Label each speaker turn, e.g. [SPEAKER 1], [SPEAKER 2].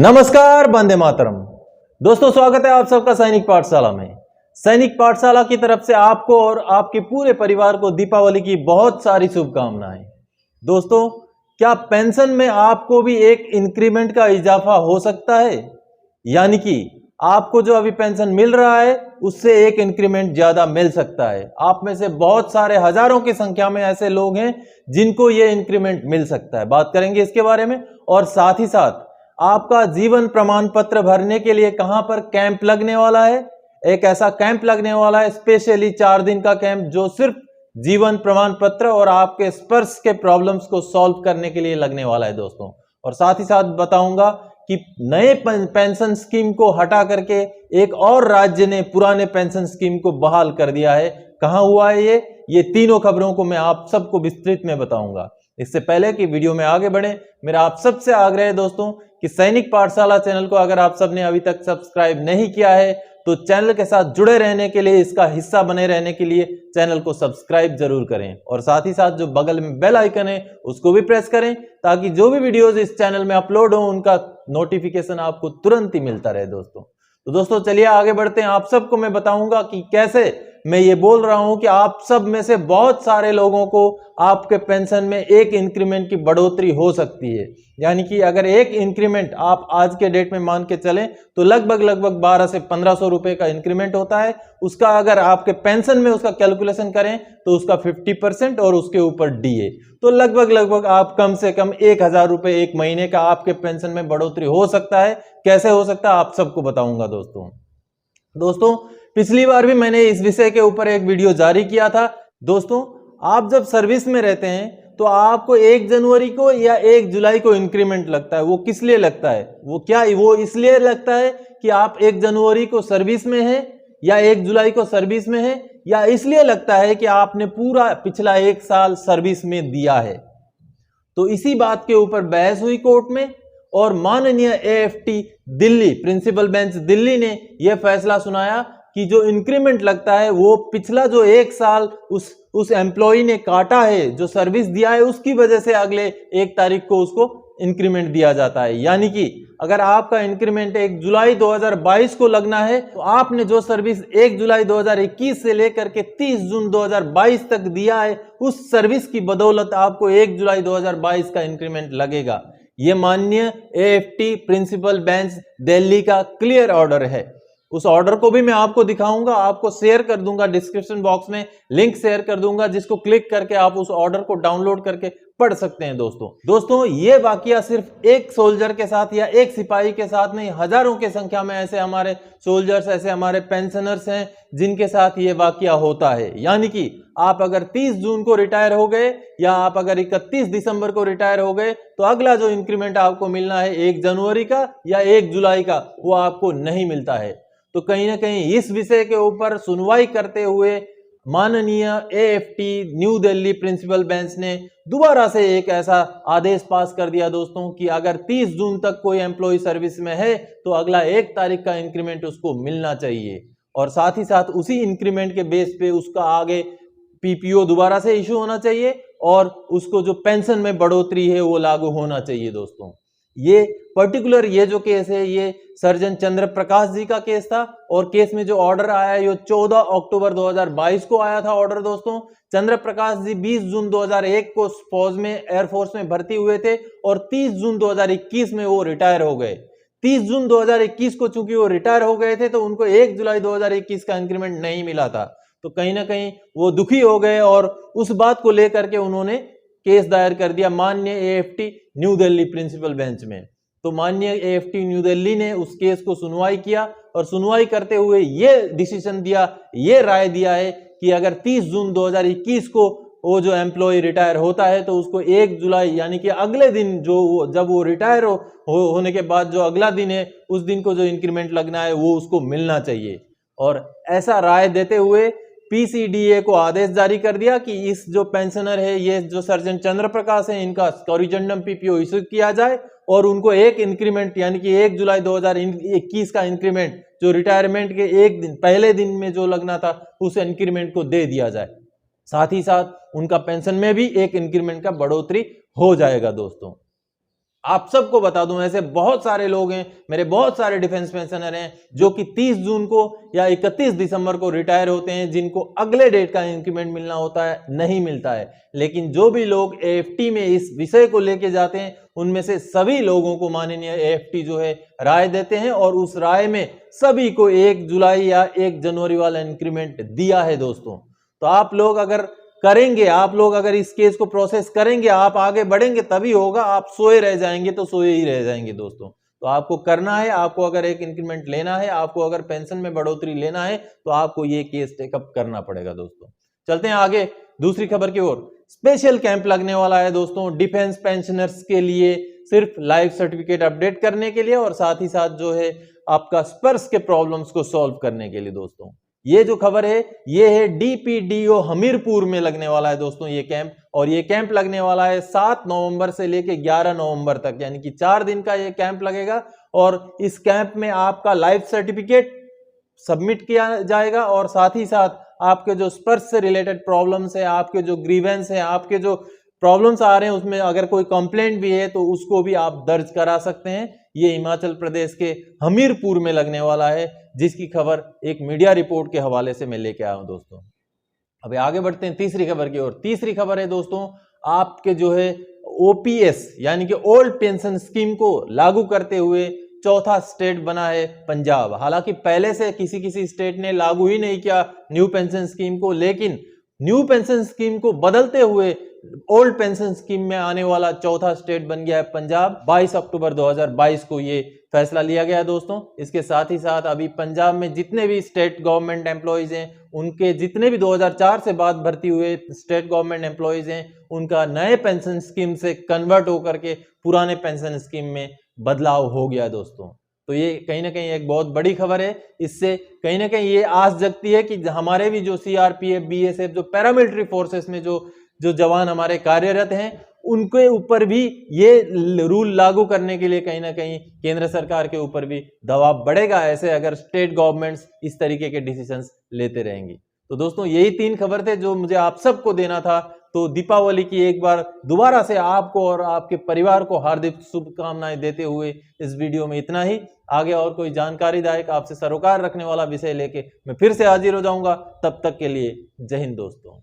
[SPEAKER 1] नमस्कार, वंदे मातरम। दोस्तों, स्वागत है आप सबका सैनिक पाठशाला में। सैनिक पाठशाला की तरफ से आपको और आपके पूरे परिवार को दीपावली की बहुत सारी शुभकामनाएं। दोस्तों, क्या पेंशन में आपको भी एक इंक्रीमेंट का इजाफा हो सकता है? यानी कि आपको जो अभी पेंशन मिल रहा है उससे एक इंक्रीमेंट ज्यादा मिल सकता है। आप में से बहुत सारे हजारों की संख्या में ऐसे लोग हैं जिनको ये इंक्रीमेंट मिल सकता है। बात करेंगे इसके बारे में। और साथ ही साथ आपका जीवन प्रमाण पत्र भरने के लिए कहां पर कैंप लगने वाला है। एक ऐसा कैंप लगने वाला है, स्पेशली 4 दिन का कैंप, जो सिर्फ जीवन प्रमाण पत्र और आपके स्पर्श के प्रॉब्लम्स को सॉल्व करने के लिए लगने वाला है दोस्तों। और साथ ही साथ बताऊंगा कि नए पेंशन स्कीम को हटा करके एक और राज्य ने पुराने पेंशन स्कीम को बहाल कर दिया है। कहां हुआ है ये तीनों खबरों को मैं आप सबको विस्तृत में बताऊंगा। इससे पहले कि वीडियो में आगे बढ़े, मेरा आप सबसे आग्रह है दोस्तों कि सैनिक पाठशाला चैनल को अगर आप सबने अभी तक सब्सक्राइब नहीं किया है तो चैनल के साथ जुड़े रहने के लिए, इसका हिस्सा बने रहने के लिए चैनल को सब्सक्राइब जरूर करें। और साथ ही साथ जो बगल में बेल आइकन है उसको भी प्रेस करें ताकि जो भी वीडियोस इस चैनल में अपलोड हो उनका नोटिफिकेशन आपको तुरंत ही मिलता रहे दोस्तों। तो दोस्तों चलिए आगे बढ़ते हैं। आप सबको मैं बताऊंगा कि कैसे मैं ये बोल रहा हूं कि आप सब में से बहुत सारे लोगों को आपके पेंशन में एक इंक्रीमेंट की बढ़ोतरी हो सकती है। यानी कि अगर एक इंक्रीमेंट आप आज के डेट में मान के चलें तो लगभग 1200 से 1500 रुपए का इंक्रीमेंट होता है। उसका अगर आपके पेंशन में उसका कैलकुलेशन करें तो उसका 50% और उसके ऊपर डीए, तो लगभग आप कम से कम 1000 रुपए एक महीने का आपके पेंशन में बढ़ोतरी हो सकता है। कैसे हो सकता है आप सबको बताऊंगा दोस्तों। पिछली बार भी मैंने इस विषय के ऊपर एक वीडियो जारी किया था। दोस्तों, आप जब सर्विस में रहते हैं तो आपको 1 जनवरी को या 1 जुलाई को इंक्रीमेंट लगता है। वो किस लिए लगता है? वो इसलिए लगता है कि आप 1 जनवरी को सर्विस में हैं या 1 जुलाई को सर्विस में हैं, या इसलिए लगता है कि आपने पूरा पिछला 1 साल सर्विस में दिया है। तो इसी बात के ऊपर बहस हुई कोर्ट में और माननीय AFT Delhi, principal bench Delhi ने यह फैसला सुनाया कि जो इंक्रीमेंट लगता है वो पिछला जो 1 साल उस एम्प्लॉय ने काटा है, जो सर्विस दिया है, उसकी वजह से अगले 1 तारीख को उसको इंक्रीमेंट दिया जाता है। यानी कि अगर आपका इंक्रीमेंट 1 जुलाई 2022 को लगना है तो आपने जो सर्विस 1 जुलाई 2021 से लेकर के 30 जून 2022 तक दिया है, उस सर्विस की बदौलत आपको 1 जुलाई 2022 का इंक्रीमेंट लगेगा। यह माननीय एएफटी प्रिंसिपल बेंच दिल्ली का क्लियर ऑर्डर है। उस ऑर्डर को भी मैं आपको दिखाऊंगा, आपको शेयर कर दूंगा, डिस्क्रिप्शन बॉक्स में लिंक शेयर कर दूंगा, जिसको क्लिक करके आप उस ऑर्डर को डाउनलोड करके पढ़ सकते हैं दोस्तों। ये वाकया सिर्फ एक सोल्जर के साथ या एक सिपाही के साथ नहीं, हजारों की संख्या में ऐसे हमारे सोल्जर्स, ऐसे हमारे पेंशनर्स हैं जिनके साथ ये वाकया होता है। यानी कि आप अगर 30 जून को रिटायर हो गए या आप अगर 31 दिसंबर को रिटायर हो गए तो अगला जो इंक्रीमेंट आपको मिलना है 1 जनवरी का या 1 जुलाई का, वो आपको नहीं मिलता है। तो कहीं ना कहीं इस विषय के ऊपर सुनवाई करते हुए माननीय AFT New Delhi principal bench ने दोबारा से एक ऐसा आदेश पास कर दिया दोस्तों कि अगर 30 जून तक कोई एम्प्लॉय सर्विस में है तो अगला 1 तारीख का इंक्रीमेंट उसको मिलना चाहिए। और साथ ही साथ उसी इंक्रीमेंट के बेस पे उसका आगे पीपीओ दोबारा से इशू होना चाहिए और उसको जो पेंशन में बढ़ोतरी है वो लागू होना चाहिए दोस्तों। ये पर्टिकुलर ये जो केस है ये सर्जन चंद्र प्रकाश जी का केस था और केस में जो ऑर्डर आया है ये 14 अक्टूबर 2022 को आया था ऑर्डर दोस्तों। चंद्र प्रकाश जी 20 जून 2001 को फौज में, एयरफोर्स में भर्ती हुए थे और 30 जून 2021 में वो रिटायर हो गए। 30 जून 2021 को चूंकि वो रिटायर हो गए थे तो उनको 1 जुलाई 2021 का इंक्रीमेंट नहीं मिला था। तो कहीं ना कहीं वो दुखी हो गए और उस बात को लेकर के उन्होंने केस दायर कर दिया माननीय AFT New Delhi principal bench में। तो माननीय एएफटी न्यू दिल्ली ने उस केस को सुनवाई किया और सुनवाई करते हुए ये डिसीजन दिया, ये राय दिया है कि अगर 30 जून 2021 को वो जो एम्प्लॉय रिटायर होता है तो उसको 1 जुलाई यानी कि अगले दिन जब वो रिटायर होने के बाद जो अगला दिन है उस दिन को जो इंक्रीमेंट लगना है वो उसको मिलना चाहिए। और ऐसा राय देते हुए पीसीडीए को आदेश जारी कर दिया कि इस जो पेंशनर है, ये जो सर्जन चंद्र प्रकाश है, इनका कॉरिजेंडम पीपीओ इशू किया जाए और उनको एक इंक्रीमेंट यानी कि 1 जुलाई 2021 का इंक्रीमेंट जो रिटायरमेंट के एक दिन पहले दिन में जो लगना था उस इंक्रीमेंट को दे दिया जाए। साथ ही साथ उनका पेंशन में भी एक इंक्रीमेंट का बढ़ोतरी हो जाएगा दोस्तों। आप सबको बता दूं, ऐसे बहुत सारे लोग हैं, मेरे बहुत सारे डिफेंस पेंशनर हैं जो कि 30 जून को या 31 दिसंबर को रिटायर होते हैं, जिनको अगले डेट का इंक्रीमेंट मिलना होता है, नहीं मिलता है। लेकिन जो भी लोग एएफटी में इस विषय को लेके जाते हैं, उनमें से सभी लोगों को माननीय एएफटी जो है राय देते हैं और उस राय में सभी को 1 जुलाई या 1 जनवरी वाला इंक्रीमेंट दिया है दोस्तों। तो आप लोग अगर करेंगे, आप लोग अगर इस केस को प्रोसेस करेंगे, आप आगे बढ़ेंगे तभी होगा। आप सोए रह जाएंगे तो सोए ही रह जाएंगे दोस्तों। तो आपको करना है, आपको अगर एक इंक्रीमेंट लेना है, आपको अगर पेंशन में बढ़ोतरी लेना है, तो आपको ये केस टेकअप करना पड़ेगा दोस्तों। चलते हैं आगे दूसरी खबर की ओर। स्पेशल कैंप लगने वाला है दोस्तों डिफेंस पेंशनर्स के लिए, सिर्फ लाइफ सर्टिफिकेट अपडेट करने के लिए और साथ ही साथ जो है आपका स्पर्श के प्रॉब्लम्स को सॉल्व करने के लिए दोस्तों। ये जो खबर है ये है डीपीडीओ हमीरपुर में लगने वाला है दोस्तों ये कैंप, और ये कैंप लगने वाला है 7 नवंबर से लेके 11 नवंबर तक, यानी कि 4 दिन का ये कैंप लगेगा। और इस कैंप में आपका लाइफ सर्टिफिकेट सबमिट किया जाएगा और साथ ही साथ आपके जो स्पर्श से रिलेटेड प्रॉब्लम्स है, आपके जो ग्रीवेंस है, आपके जो प्रॉब्लम्स आ रहे हैं उसमें अगर कोई कंप्लेंट भी है तो उसको भी आप दर्ज करा सकते हैं। ये हिमाचल प्रदेश के हमीरपुर में लगने वाला है, जिसकी खबर एक मीडिया रिपोर्ट के हवाले से मैं लेके आया हूं दोस्तों। अभी आगे बढ़ते हैं तीसरी खबर की ओर। तीसरी खबर है दोस्तों आपके जो है ओपीएस यानी कि ओल्ड पेंशन स्कीम को लागू करते हुए चौथा स्टेट बना है पंजाब। हालांकि पहले से किसी किसी स्टेट ने लागू ही नहीं किया न्यू पेंशन स्कीम को, लेकिन न्यू पेंशन स्कीम को बदलते हुए ओल्ड पेंशन स्कीम में आने वाला चौथा स्टेट बन गया है पंजाब। 22 अक्टूबर 2022 को ये फैसला लिया गया है दोस्तों। इसके साथ ही साथ अभी पंजाब में जितने भी स्टेट गवर्नमेंट एम्प्लॉइज हैं, उनके जितने भी 2004 से बाद भर्ती हुए स्टेट गवर्नमेंट एम्प्लॉइज हैं, उनका नए पेंशन स्कीम से कन्वर्ट होकर के पुराने पेंशन स्कीम में बदलाव हो गया दोस्तों। तो ये कहीं ना कहीं एक बहुत बड़ी खबर है। इससे कहीं ना कहीं ये आस जगती है कि हमारे भी जो सीआरपीएफ, बीएसएफ, जो पैरामिलिट्री फोर्सेस में जो जवान हमारे कार्यरत हैं, उनके ऊपर भी ये रूल लागू करने के लिए कहीं ना कहीं केंद्र सरकार के ऊपर भी दबाव बढ़ेगा, ऐसे अगर स्टेट गवर्नमेंट्स इस तरीके के डिसीजंस लेते रहेंगी। तो दोस्तों यही 3 खबर थे जो मुझे आप सबको देना था। तो दीपावली की एक बार दोबारा से आपको और आपके परिवार को हार्दिक शुभकामनाएं देते हुए इस वीडियो में इतना ही। आगे और कोई जानकारीदायक आपसे सरोकार रखने वाला विषय लेके मैं फिर से हाजिर हो जाऊंगा। तब तक के लिए जय हिंद दोस्तों।